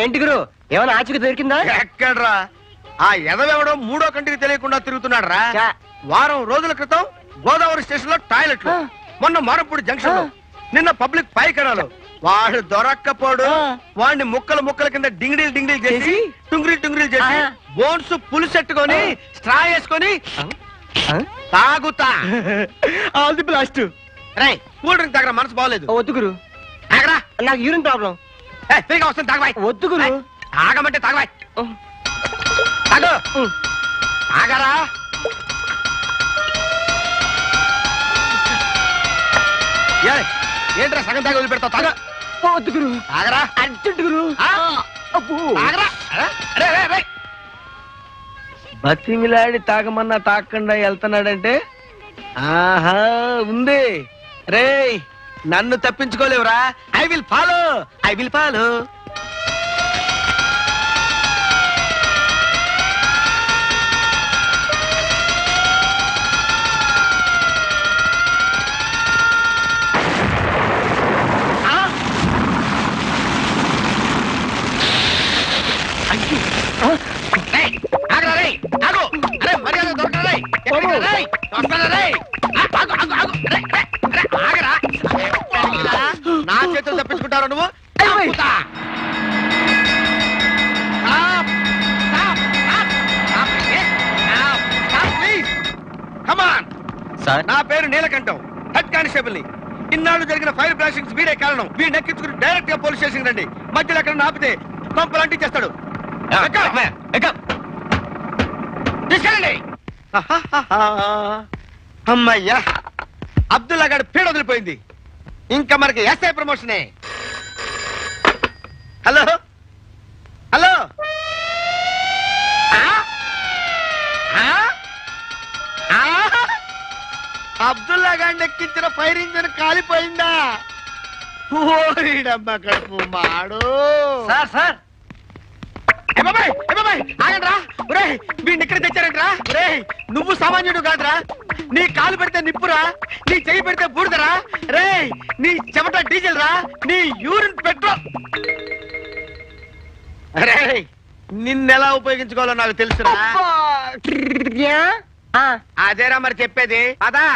ఏంటి గురు ఏమైనా ఆచూకి దొరికిందా? ఎక్కడ్రా ఆ ఎదవెవడో మూడో కంటికి తెలియకుండా తిరుగుతున్నాడు రా. వారం రోజుల క్రితం గోదావరి స్టేషన్ లో టాయిలెట్లు, మొన్న మారపూడి జంక్షన్ లో, నిన్న పబ్లిక్ పైకడాలు. వాడు దొరక్కపోడు. వాడిని ముక్కలు ముక్కల కింద డింగిడీలు చేసి టుంగిరీలు చేసి బోన్స్ పులుసెట్టుకొని స్ట్రా వేసుకొని తాగుతా. All the blast. Ray cool drink తాగరా, మనసు బాగలేదు. వద్దు గురు, తాగరా. నాకు యూరిన్ ప్రాబ్లం. ఫ్రీగా వస్తుంది తాగబాయ్. వద్దు గురు, తాగమంటే తాగబాయ్. తాగు తాగరా. ఏంట్రా సగం తాగి వదిలిపెడతావు? తాగ. వద్దు గురు, తాగరా. అర్జెంట్ గురు. తాగరా. బతిమిలాడి తాగమన్నా తాగకుండా వెళ్తున్నాడంటే ఆహా ఉంది. రే నన్ను తప్పించుకోలేవురా. I will follow. నా చేతులు తప్పించుకుంటారు నువ్వు. నా పేరు నీలకంఠం, హెడ్ కానిస్టేబుల్ ని. ఇన్నాళ్ళు జరిగిన ఫైర్ బ్లాస్టింగ్స్ వీడే కారణం. వీడిని ఎక్కించుకుని డైరెక్ట్ గా పోలీస్ స్టేషన్ రండి. మధ్యలో ఎక్కడ ఆపితే పంపలంటి చేస్తాడు. తీసుకెళ్ళండి. అమ్మయ్యా, అబ్దుల్లా గారి పీడ వదిలిపోయింది. ఇంకా మనకి ఎస్ఐ ప్రమోషనే. హలో హలో, అబ్దుల్లా గారిని ఎక్కించిన ఫైర్ ఇంజిన్ కాలిపోయిందా? ఓరిడమ్మ కడుపు మాడు. సార్ ఆగండ్రా. వీడిని ఇక్కడ తెచ్చారంట్రా. నువ్వు సామాన్యుడు కాదురా. నీ కాలు పెడితే నిప్పురా, నీ చెయ్యి పెడితే బూడిదరా. రే నీ చెమట డీజిల్ రా, నీ యూరిన్ పెట్రోల్. రే నిన్నెలా ఉపయోగించుకోవాలో నాకు తెలుసురా. అదేరా మరి చెప్పేది. అదా